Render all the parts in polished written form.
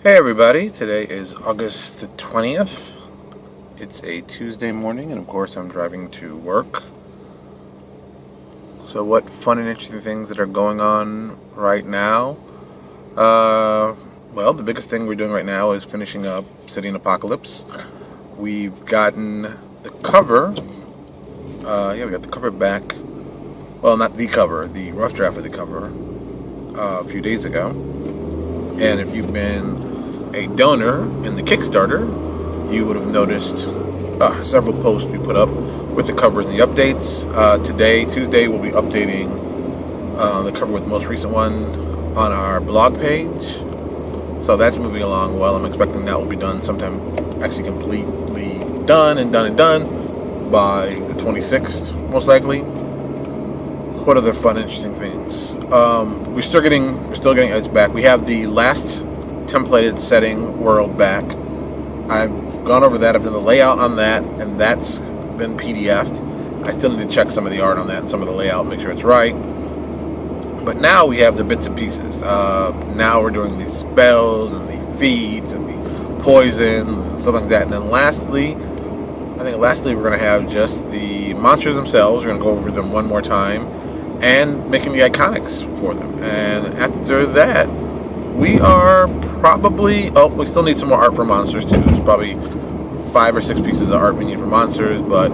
Hey everybody, today is August the 20th. It's a Tuesday morning, and of course I'm driving to work. So what fun and interesting things that are going on right now? Well, the biggest thing we're doing right now is finishing up Obsidian Apocalypse. We've gotten the cover, we got the cover back. Well, not the cover, the rough draft of the cover a few days ago. And if you've been a donor in the Kickstarter, you would have noticed several posts we put up with the covers and the updates. Today, Tuesday, we'll be updating the cover with the most recent one on our blog page. So that's moving along well. I'm expecting that will be done sometime, actually completely done by the 26th, most likely. What other fun, interesting things? We're still getting edits back. We have the last templated setting world back. I've gone over that. I've done the layout on that, and that's been PDF'd. I still need to check some of the art on that, some of the layout, make sure it's right. But now we have the bits and pieces. Now we're doing these spells and the feeds and the poisons and stuff like that. And then lastly, we're going to have just the monsters themselves. We're going to go over them one more time and making the iconics for them. And after that, we are probably... we still need some more art for monsters too. There's probably 5 or 6 pieces of art we need for monsters, but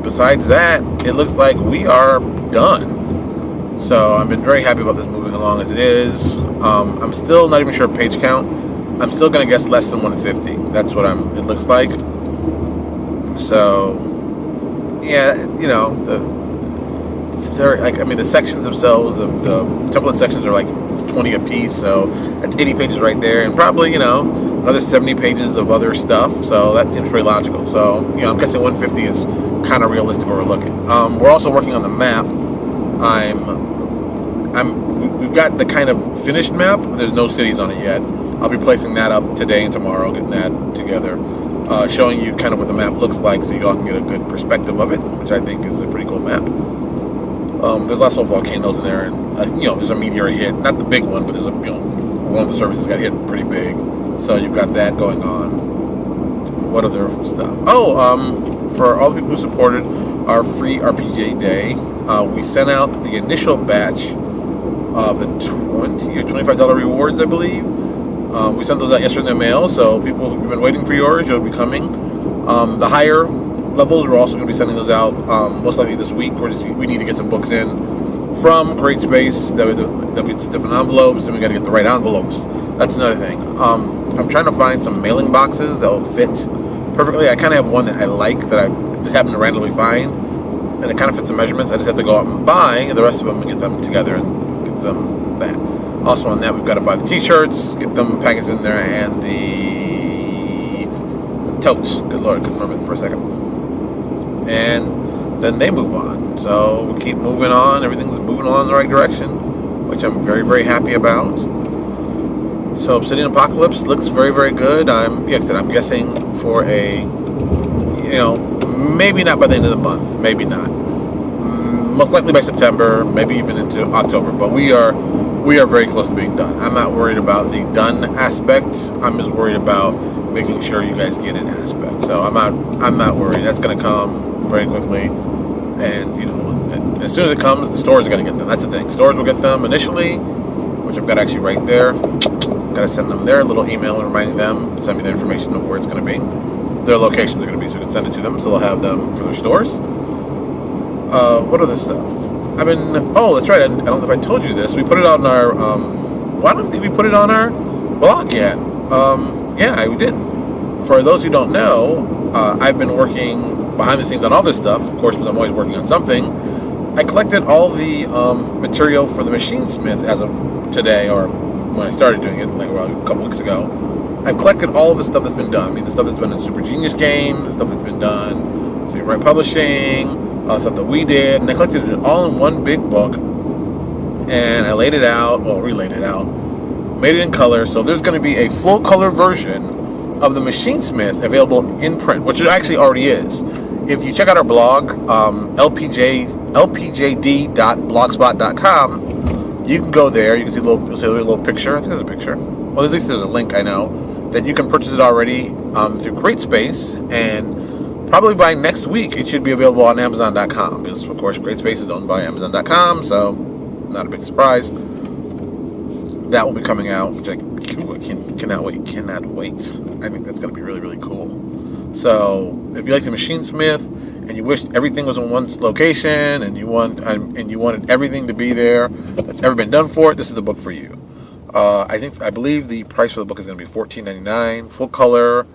besides that, it looks like we are done. So I've been very happy about this moving along as it is. I'm still not even sure page count. I'm still gonna guess less than 150. That's what it looks like. So yeah, the sections themselves, the template sections are like 20 a piece, so that's 80 pages right there, and probably another 70 pages of other stuff. So that seems pretty logical. So I'm guessing 150 is kind of realistic where we're looking. We're also working on the map. We've got the kind of finished map. There's no cities on it yet. I'll be placing that up today and tomorrow, getting that together, showing you kind of what the map looks like, so you all can get a good perspective of it, which I think is a pretty cool map. There's lots of volcanoes in there, and there's a meteor hit. Not the big one, but there's one of the surfaces got hit pretty big. So you've got that going on. What other stuff? For all the people who supported our free RPG day, we sent out the initial batch of the $20 or $25 rewards, I believe. We sent those out yesterday in the mail, so people who've been waiting for yours, you'll be coming. The higher levels, we're also going to be sending those out most likely this week. We need to get some books in from Great Space that we stiff in envelopes, and we got to get the right envelopes. That's another thing. I'm trying to find some mailing boxes that will fit perfectly. I kind of have one that I like that I just happen to randomly find, and it kind of fits the measurements. I just have to go out and buy the rest of them and get them together and get them back. Also on that, we've got to buy the t-shirts, get them packaged in there, and the totes. Good Lord, I couldn't remember it for a second. And then they move on. So we keep moving on. Everything's moving along in the right direction, which I'm very, very happy about. So Obsidian Apocalypse looks very, very good. I'm guessing for a, maybe not by the end of the month. Maybe not. Most likely by September, maybe even into October. But we are very close to being done. I'm not worried about the done aspect. I'm just worried about making sure you guys get an aspect. So I'm not worried. That's going to come very quickly. And as soon as it comes, the stores are going to get them. That's the thing. Stores will get them initially, which I've got actually right there. Got to send them their little email reminding them, send me the information of where it's going to be. Their locations are going to be, so we can send it to them, so they'll have them for their stores. What other stuff? That's right. I don't know if I told you this. We put it on our, I don't think we put it on our blog yet. Yeah, we didn't. For those who don't know, I've been working behind the scenes on all this stuff, of course, because I'm always working on something. I collected all the material for the Machine Smith as of today, or when I started doing it, like a couple weeks ago. I've collected all the stuff that's been done. The stuff that's been in Super Genius Games, the stuff that's been done through Right Publishing, stuff that we did, and I collected it all in one big book, and I laid it out, relayed it out, made it in color. So there's going to be a full color version of the Machine Smith available in print, which it actually already is. If you check out our blog, lpjd.blogspot.com, you can go there. You can see a little picture. I think there's a picture. well, at least there's a link I know, that you can purchase it already through CreateSpace, and probably by next week it should be available on Amazon.com, because of course CreateSpace is owned by Amazon.com, so not a big surprise. That will be coming out, which I cannot wait. I think that's going to be really, really cool. So if you like the Machinesmith and you wish everything was in one location, and you wanted everything to be there that's ever been done for it, this is the book for you. I believe the price for the book is going to be $14.99, full color,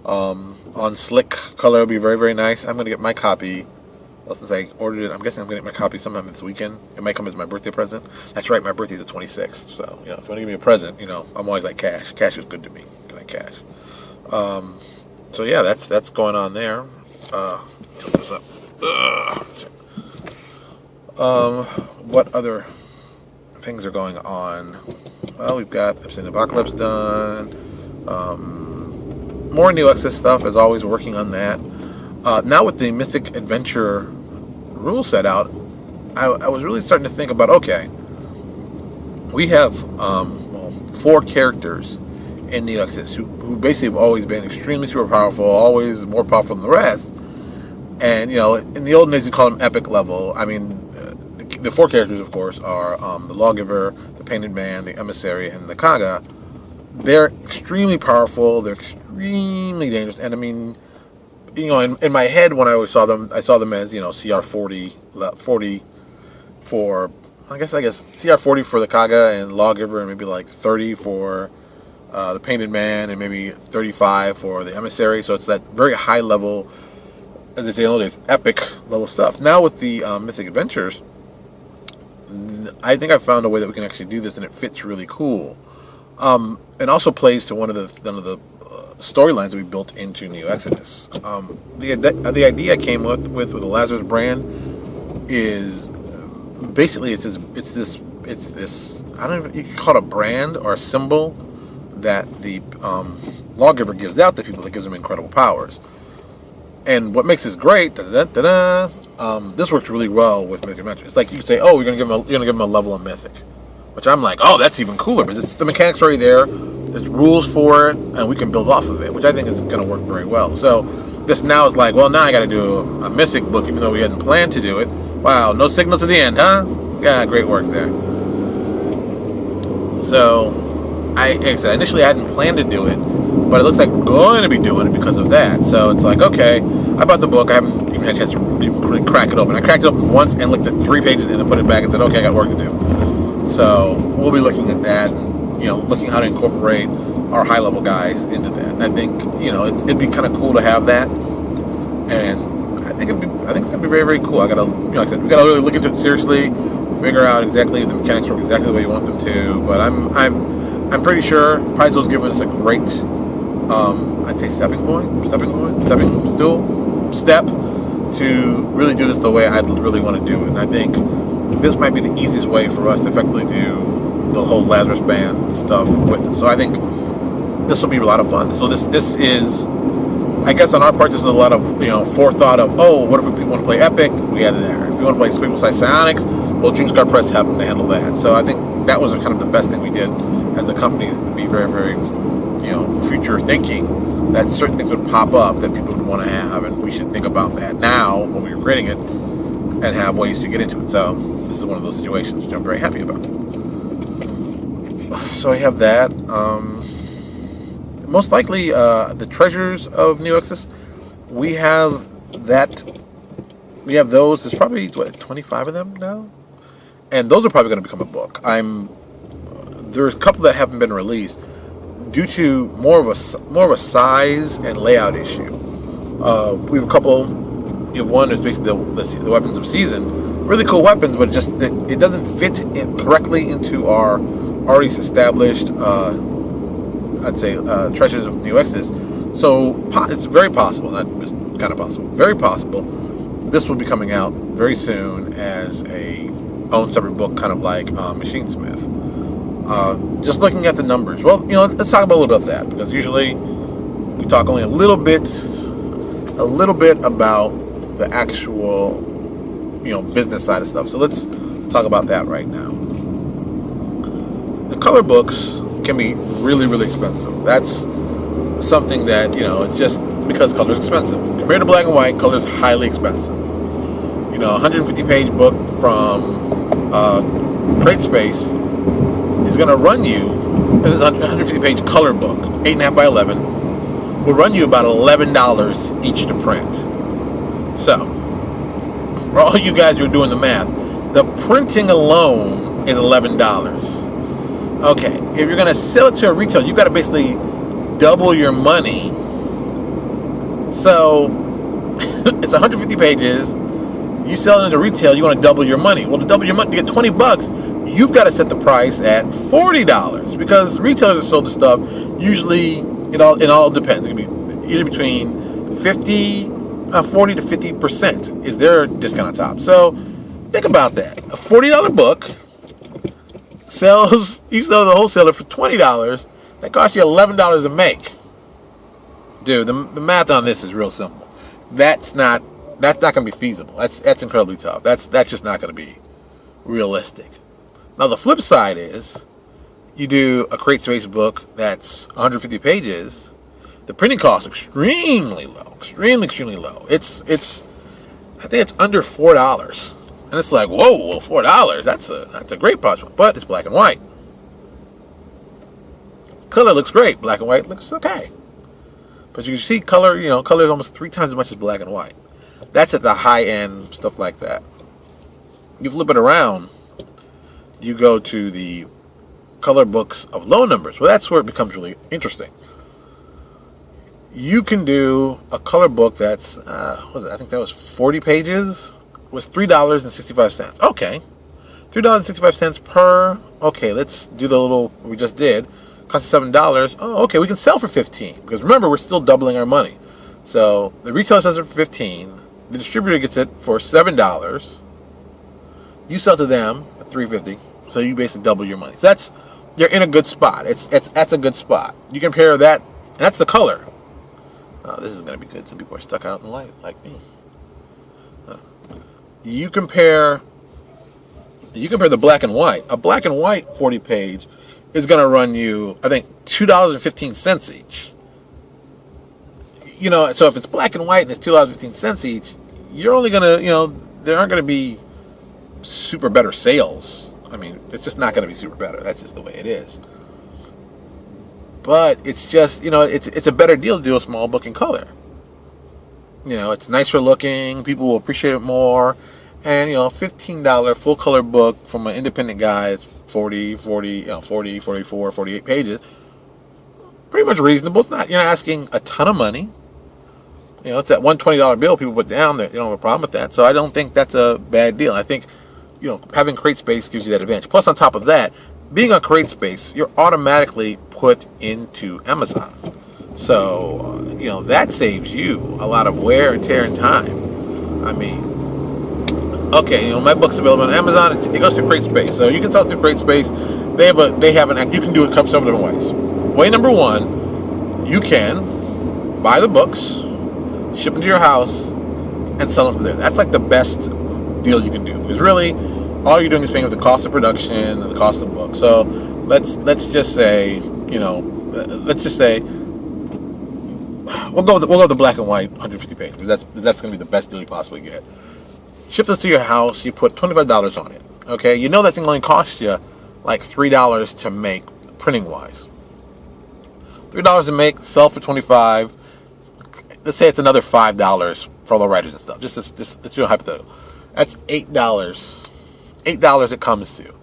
on slick color. Will be very, very nice. I'm going to get my copy. Well, since I ordered it, I'm guessing I'm going to get my copy sometime this weekend. It might come as my birthday present. That's right, my birthday's the 26th. So, if you want to give me a present, I'm always like cash. Cash is good to me. I like cash. So yeah, that's going on there. Tilt this up. What other things are going on? Well, we've got Obsidian Apocalypse done. More New Access stuff, as always, working on that. Now with the Mythic Adventure rule set out, I was really starting to think about, okay, we have 4 characters in New Access who basically have always been extremely super powerful, always more powerful than the rest. And, in the olden days, you call them epic level. I mean, the 4 characters, of course, are the Lawgiver, the Painted Man, the Emissary, and the Kaga. They're extremely powerful. They're extremely dangerous. And, I mean, in my head when I always saw them, I saw them as, CR 40 for, I guess CR 40 for the Kaga and Lawgiver, and maybe like 30 for the Painted Man, and maybe 35 for the Emissary. So it's that very high level, as they say nowadays, epic level stuff. Now with the Mythic Adventures, I think I've found a way that we can actually do this, and it fits really cool. It also plays to one of the storylines that we built into New Exodus. The idea I came with the Lazarus brand is basically it's this I don't know if you can call it a brand or a symbol that the Lawgiver gives out to people that gives them incredible powers. And what makes this great, this works really well with Mythic Adventure. It's like you could say, oh, you're gonna give them a level of Mythic, which I'm like, oh, that's even cooler, because it's the mechanics already there. There's rules for it, and we can build off of it, which I think is going to work very well. So this now is like, well, now I got to do a Mythic book, even though we hadn't planned to do it. Wow, no signal to the end, huh? Yeah, great work there. So, like I said, initially I hadn't planned to do it, but it looks like we're going to be doing it because of that. So it's like, okay, I bought the book. I haven't even had a chance to really crack it open. I cracked it open once and looked at 3 pages in and put it back and said, okay, I got work to do. So we'll be looking at that and, looking how to incorporate our high-level guys into that. And I think, it'd be kind of cool to have that. And I think it's gonna be very, very cool. I gotta, like I said, we gotta really look into it seriously, figure out exactly if the mechanics work exactly the way you want them to. But I'm pretty sure Paizo's given us a great, I'd say step to really do this the way I'd really want to do it. And I think this might be the easiest way for us to effectively do the whole Lazarus band stuff with it. So I think this will be a lot of fun. So this is, I guess on our part, this is a lot of forethought of, oh, what if we want to play Epic? We had it there. If we want to play Squiggle Size Psionics, well, Dreamscar Press happened to handle that. So I think that was kind of the best thing we did as a company, to be very, very future thinking, that certain things would pop up that people would want to have, and we should think about that now when we were creating it and have ways to get into it. So this is one of those situations which I'm very happy about. So I have that. Most likely, the Treasures of New Exodus, we have those. There's probably 25 of them now, and those are probably going to become a book. There's a couple that haven't been released due to more of a size and layout issue. We have a couple. You have one that's basically the weapons of season, really cool weapons, but it doesn't fit correctly into our already established, I'd say, Treasures of New Exodus. So it's very possible, not just kind of possible, very possible, this will be coming out very soon as a own separate book, kind of like Machinesmith. Just looking at the numbers, well, let's talk about a little bit of that, because usually we talk only a little bit about the actual, business side of stuff. So let's talk about that right now. The color books can be really, really expensive. That's something that, it's just because color is expensive. Compared to black and white, color is highly expensive. A 150-page book from CreateSpace is going to run you, this is a 150-page color book, 8.5 by 11, will run you about $11 each to print. So, for all you guys who are doing the math, the printing alone is $11. Okay, if you're going to sell it to a retailer, you've got to basically double your money. So, it's 150 pages. You sell it at retail, you want to double your money. Well, to double your money, to get $20, you've got to set the price at $40 because retailers have sold the stuff. Usually, it all depends. It can be usually between 40 to 50% is their discount on top. So, think about that. A $40 book you sell to the wholesaler for $20. That costs you $11 to make. Dude, the math on this is real simple. That's not going to be feasible. That's incredibly tough. That's just not going to be realistic. Now the flip side is, you do a CreateSpace book that's 150 pages. The printing cost is extremely low, extremely low. I think it's under $4, and it's like, whoa, well, $4. That's a great price, but it's black and white. Color looks great. Black and white looks okay. But you can see color, color is almost 3 times as much as black and white. That's at the high end, stuff like that. You flip it around, you go to the color books of low numbers. Well, that's where it becomes really interesting. You can do a color book that's, I think that was 40 pages, was $3.65. Okay. $3.65 per, okay, let's do the little we just did. Costs $7. Oh, okay, we can sell for $15 because remember, we're still doubling our money. So the retailer sells it for $15. The distributor gets it for $7. You sell to them at $3.50. So you basically double your money. So you're in a good spot. That's a good spot. You compare that, and that's the color. Oh, this is going to be good. Some people are stuck out in the light like me. You compare the black and white. A black and white 40 page is going to run you, I think, $2.15 each. So if it's black and white and it's $2.15 each, you're only going to, there aren't going to be super better sales. I mean, it's just not going to be super better. That's just the way it is. But it's just, it's a better deal to do a small book in color. It's nicer looking. People will appreciate it more. And, $15 full color book from an independent guy is 40, 44, 48 pages. Pretty much reasonable. It's not, you're not asking a ton of money. It's that $120 bill people put down there. They don't have a problem with that. So I don't think that's a bad deal. I think, having CreateSpace gives you that advantage. Plus, on top of that, being on CreateSpace, you're automatically put into Amazon. So, that saves you a lot of wear and tear and time. I mean, okay, my book's available on Amazon. It goes through CreateSpace. So you can sell it through CreateSpace. They have you can do it several different ways. Way number one, you can buy the books, ship them to your house, and sell them from there. That's like the best deal you can do. Because really, all you're doing is paying for the cost of production and the cost of the book. So let's just say, we'll go with the black and white 150 pages. That's going to be the best deal you possibly get. Ship this to your house. You put $25 on it. Okay, that thing only costs you like $3 to make, printing wise. $3 to make, sell for $25. Let's say it's another $5 for all the writers and stuff. Just let's do a hypothetical. That's $8. $8 it comes to.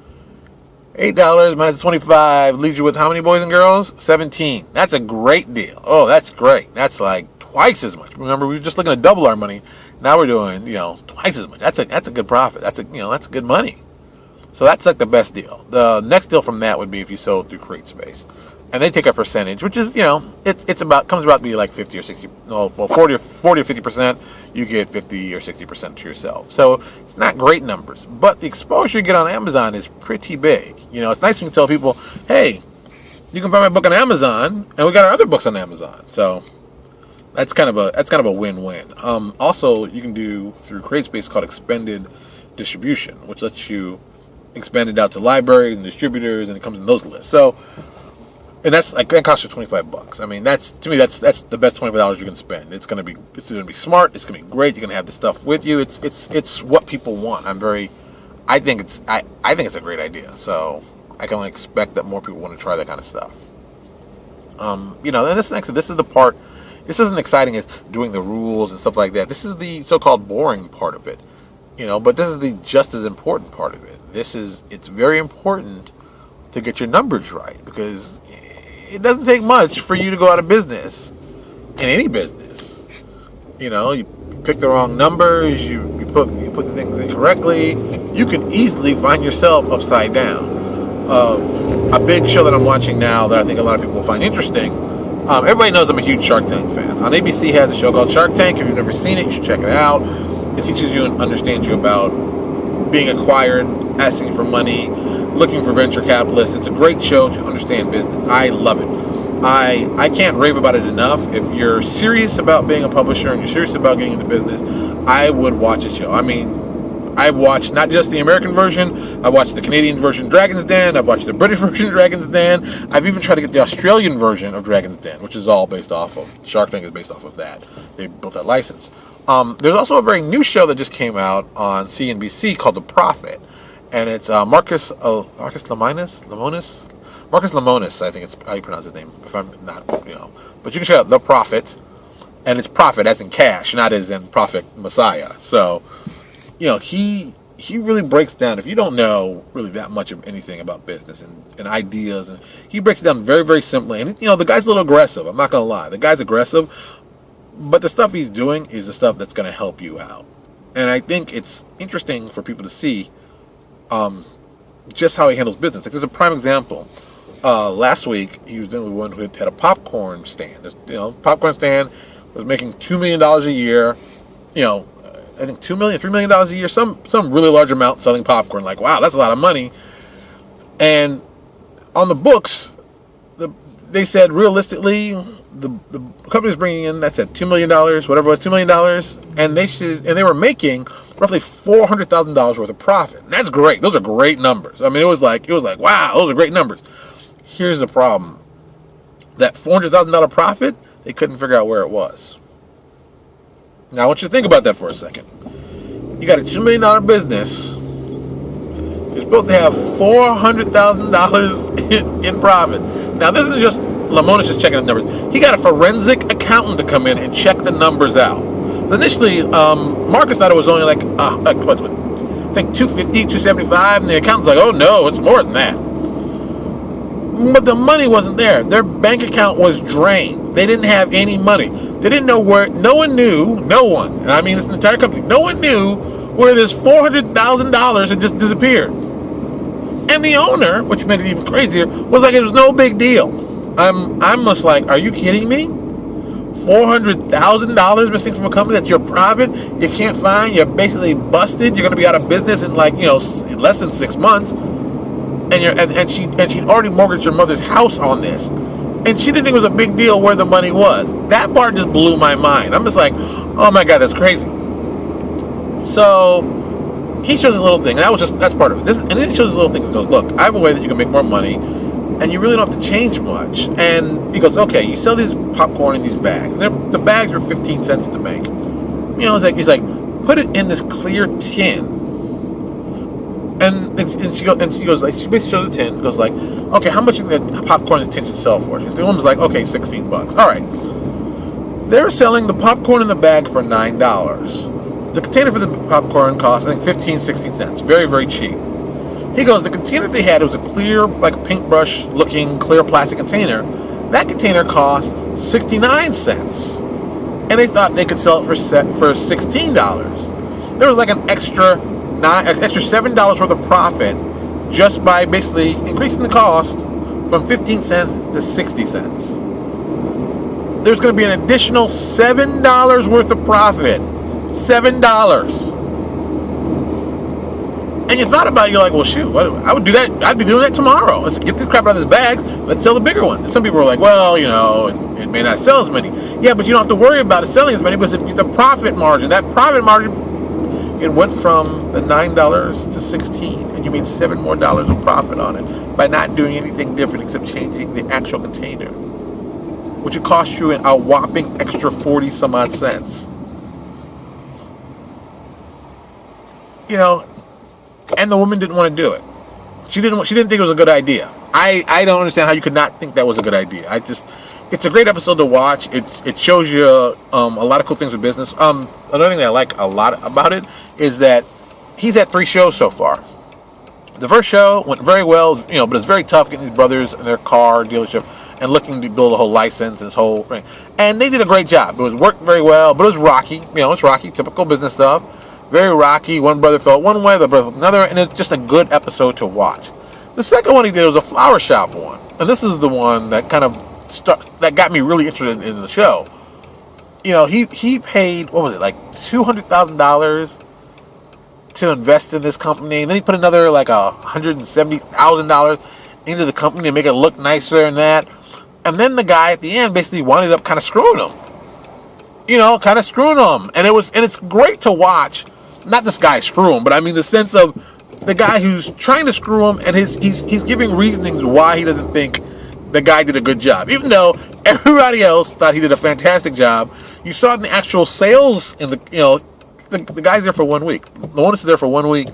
$8 minus 25 leaves you with how many boys and girls? 17. That's a great deal. Oh, that's great. That's like twice as much. Remember, we were just looking to double our money. Now we're doing, twice as much. That's a good profit. That's good money. So that's like the best deal. The next deal from that would be if you sold through CreateSpace. And they take a percentage, which is, comes about to be like 50 or 60, 40 or 50%. You get 50 or 60% to yourself. So it's not great numbers, but the exposure you get on Amazon is pretty big. It's nice when you tell people, hey, you can buy my book on Amazon, and we got our other books on Amazon. So that's kind of a win-win. Also, you can do through CreateSpace called expanded distribution, which lets you expand it out to libraries and distributors, and it comes in those lists. So And that's like, that costs you $25. I mean, that's, to me, that's the best $25 you can spend. It's gonna be smart. It's gonna be great. You're gonna have the stuff with you. It's what people want. I think it's a great idea. So I can only expect that more people want to try that kind of stuff. You know, and this is the part. This isn't exciting as doing the rules and stuff like that. This is the so-called boring part of it. You know, but this is the just as important part of it. It's very important to get your numbers right, because it doesn't take much for you to go out of business in any business. You know, you pick the wrong numbers, you put the things incorrectly, you can easily find yourself upside down. A big show that I'm watching now that I think a lot of people will find interesting. Everybody knows I'm a huge Shark Tank fan. On ABC has a show called Shark Tank. If you've never seen it, you should check it out. It teaches you and understands you about being acquired, asking for money, looking for venture capitalists. It's a great show to understand business. I love it. I can't rave about it enough. If you're serious about being a publisher and you're serious about getting into business, I would watch the show. I mean, I've watched not just the American version, I've watched the Canadian version Dragon's Den, I've watched the British version Dragon's Den, I've even tried to get the Australian version of Dragon's Den, which is all based off of, Shark Tank is based off of that. They built that license. There's also a very new show that just came out on CNBC called The Prophet. And it's Marcus Lemonis, I think it's how you pronounce his name, if I'm not, you know. But you can check out The Prophet, and it's profit as in cash, not as in prophet Messiah. So, you know, he really breaks down, if you don't know really that much of anything about business and ideas, and he breaks it down very, very simply. And, you know, the guy's a little aggressive, I'm not going to lie. The guy's aggressive, but the stuff he's doing is the stuff that's going to help you out. And I think it's interesting for people to see just how he handles business. Like, there's a prime example. Last week, he was dealing with one who had a popcorn stand. You know, popcorn stand was making $2 million a year. You know, I think $2 million, $3 million a year. Some really large amount selling popcorn. Like, wow, that's a lot of money. And on the books, they said realistically, the company's bringing in, that said $2 million, whatever it was, $2 million, and they were making roughly $400,000 worth of profit. And that's great. Those are great numbers. I mean, it was like, wow, those are great numbers. Here's the problem. That $400,000 profit, they couldn't figure out where it was. Now, I want you to think about that for a second. You got a $2 million business. You're supposed to have $400,000 in profit. Now, this isn't just Lamonis just checking the numbers. He got a forensic accountant to come in and check the numbers out. Initially, Marcus thought it was only like I think 250, 275, and the accountant's like, oh no, it's more than that. But the money wasn't there. Their bank account was drained. They didn't have any money. They didn't know where. No one, and I mean this entire company, no one knew where this $400,000 had just disappeared. And the owner, which made it even crazier, was like, it was no big deal. I'm just like, are you kidding me? $400,000 missing from a company that's your profit, you can't find, you're basically busted, you're going to be out of business in like, you know, in less than 6 months, and she'd already mortgaged her mother's house on this, and she didn't think it was a big deal where the money was. That part just blew my mind. I'm just like, oh my God, that's crazy. So he shows a little thing, and that's part of it. And then he shows a little thing and goes, look, I have a way that you can make more money, and you really don't have to change much. And he goes, okay, you sell these popcorn in these bags. And the bags are 15 cents to make. You know, he's like, put it in this clear tin. And she goes, like, she basically shows the tin. Goes like, okay, how much did the popcorn in this tin should sell for? The woman's like, okay, $16. All right. They're selling the popcorn in the bag for $9. The container for the popcorn costs, I think, 15, 16 cents. Very, very cheap. He goes, the container they had, it was a clear, like a paintbrush looking clear plastic container. That container cost 69 cents. And they thought they could sell it for $16. There was like an extra $7 worth of profit just by basically increasing the cost from 15 cents to 60 cents. There's going to be an additional $7 worth of profit. $7. And you thought about it, you're like, well, shoot, I would do that. I'd be doing that tomorrow. Let's get this crap out of this bag. Let's sell the bigger one. And some people are like, well, you know, it may not sell as many. Yeah, but you don't have to worry about it selling as many because if the profit margin, that profit margin it went from the $9 to $16, and you made $7 more of profit on it by not doing anything different except changing the actual container, which would cost you a whopping extra 40 some odd cents. You know, and the woman didn't want to do it. She didn't think it was a good idea. I don't understand how you could not think that was a good idea. It's a great episode to watch. It shows you a lot of cool things with business. Another thing that I like a lot about it is that he's had 3 shows so far. The first show went very well, but it's very tough getting these brothers in their car dealership and looking to build a whole license and this whole thing. And they did a great job. It worked very well, but it was rocky. It's rocky, typical business stuff. Very rocky. One brother felt one way, the brother felt another, and it's just a good episode to watch. The second one he did was a flower shop one, and this is the one that kind of that got me really interested in the show. He paid, what was it, like $200,000 to invest in this company, and then he put another like $170,000 into the company to make it look nicer and that. And then the guy at the end basically wound up kind of screwing him. And it's great to watch. Not this guy screw him, but I mean the sense of the guy who's trying to screw him, and he's giving reasonings why he doesn't think the guy did a good job, even though everybody else thought he did a fantastic job. You saw it in the actual sales, in the guy's there for 1 week. The owner's there for 1 week.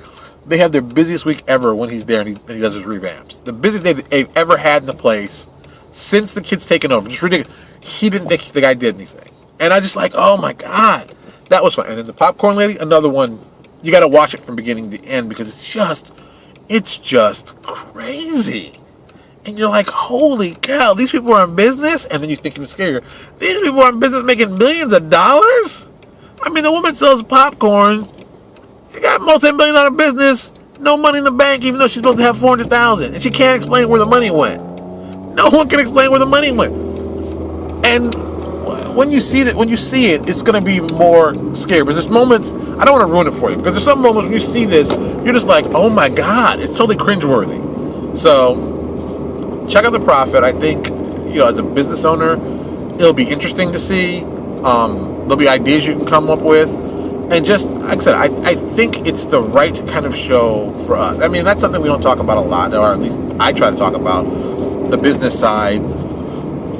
They have their busiest week ever when he's there, and he does his revamps. The busiest they've ever had in the place since the kid's taken over. Just ridiculous. He didn't think the guy did anything, and I just like, oh my god, that was fun. And then the popcorn lady, another one. You got to watch it from beginning to end because it's just crazy. And you're like, holy cow, these people are in business? And then you think it's scarier. These people are in business making millions of dollars? I mean, the woman sells popcorn. She got a multi-million-dollar business. No money in the bank, even though she's supposed to have $400,000. And she can't explain where the money went. No one can explain where the money went. And when you see it, it's going to be more scary. Because there's moments, I don't want to ruin it for you, because there's some moments when you see this, you're just like, oh my god, it's totally cringeworthy. So, check out The Prophet. I think, as a business owner, it'll be interesting to see. There'll be ideas you can come up with. And just, like I said, I think it's the right kind of show for us. I mean, that's something we don't talk about a lot, or at least I try to talk about, the business side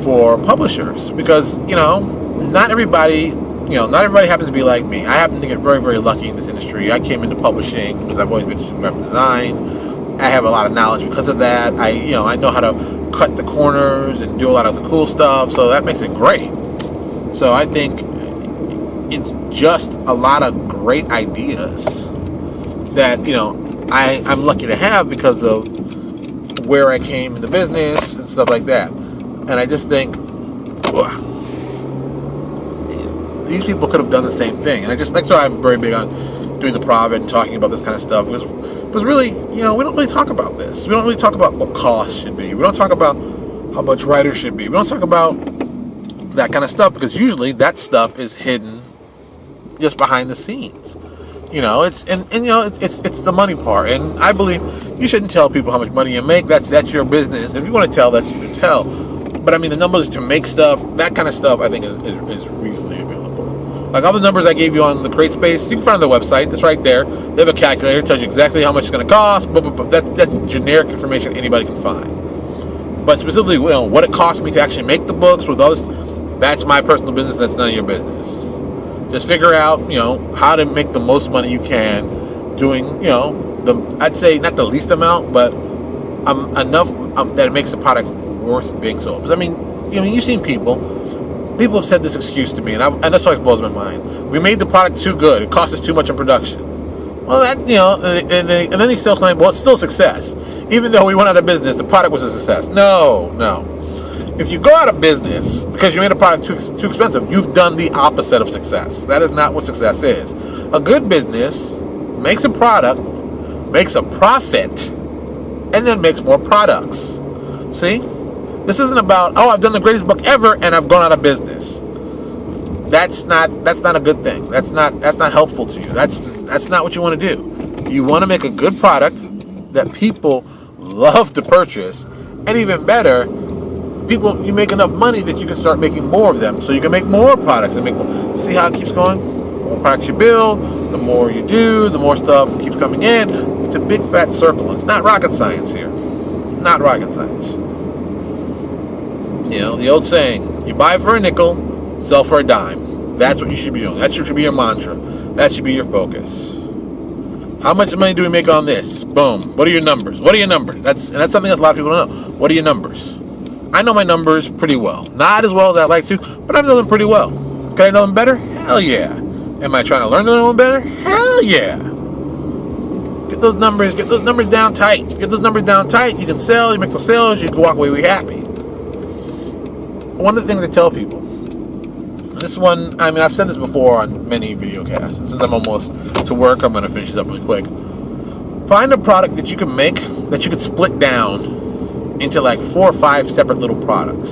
for publishers, because not everybody happens to be like me. I happen to get very, very lucky in this industry. I came into publishing because I've always been interested in graphic design. I have a lot of knowledge because of that. I know how to cut the corners and do a lot of the cool stuff, so that makes it great. So I think it's just a lot of great ideas that I'm lucky to have because of where I came in the business and stuff like that. And I just think, these people could have done the same thing. And that's why I'm very big on doing The Prophet and talking about this kind of stuff. Because really, we don't really talk about this. We don't really talk about what costs should be. We don't talk about how much writers should be. We don't talk about that kind of stuff, because usually that stuff is hidden just behind the scenes. It's the money part. And I believe you shouldn't tell people how much money you make. That's your business. If you want to tell, that you can tell. But I mean, the numbers to make stuff, that kind of stuff, I think is reasonably available. Like all the numbers I gave you on the Create Space, you can find on the website. It's right there. They have a calculator. It tells you exactly how much it's going to cost. But that's generic information anybody can find. But specifically, what it cost me to actually make the books with others, that's my personal business. That's none of your business. Just figure out, how to make the most money you can doing, I'd say not the least amount, but enough that it makes the product worth being sold. Because I mean, you've seen people have said this excuse to me, and that's always blows my mind. We made the product too good. It cost us too much in production. Well, that and then they still claim, well, it's still a success, even though we went out of business. The product was a success. No. If you go out of business because you made a product too expensive, you've done the opposite of success. That is not what success is. A good business makes a product, makes a profit, and then makes more products. See? This isn't about, I've done the greatest book ever and I've gone out of business. That's not a good thing. That's not helpful to you. That's not what you want to do. You want to make a good product that people love to purchase, and even better, you make enough money that you can start making more of them, so you can make more products and make more. See how it keeps going? more products you build, the more you do, the more stuff keeps coming in. It's a big fat circle. It's not rocket science here. Not rocket science. You know, the old saying, you buy for a nickel, sell for a dime. That's what you should be doing. That should be your mantra. That should be your focus. How much money do we make on this? Boom. What are your numbers? What are your numbers? That's something that a lot of people don't know. What are your numbers? I know my numbers pretty well. Not as well as I'd like to, but I know them pretty well. Can I know them better? Hell yeah. Am I trying to learn to know them better? Hell yeah. Get those numbers down tight. Get those numbers down tight. You can sell, you make some sales, you can walk away really happy. One of the things I tell people, this one, I mean, I've said this before on many video casts, and since I'm almost to work, I'm going to finish this up really quick. Find a product that you can make, that you can split down into like 4 or 5 separate little products.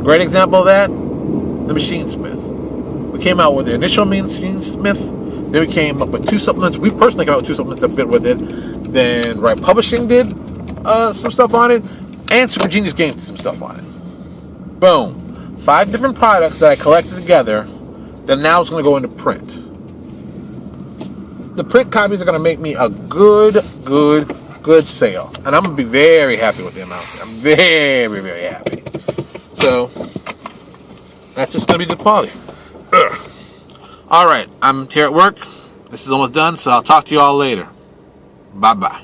Great example of that, the Machine Smith. We came out with the initial Machine Smith, then we came up with 2 supplements. We personally came out with 2 supplements that fit with it. Then Right Publishing did some stuff on it, and Super Genius Games did some stuff on it. Boom. 5 different products that I collected together that now is going to go into print. The print copies are going to make me a good sale. And I'm going to be very happy with the amount. I'm very, very happy. So, that's just going to be good quality. Ugh. Alright, I'm here at work. This is almost done, so I'll talk to you all later. Bye-bye.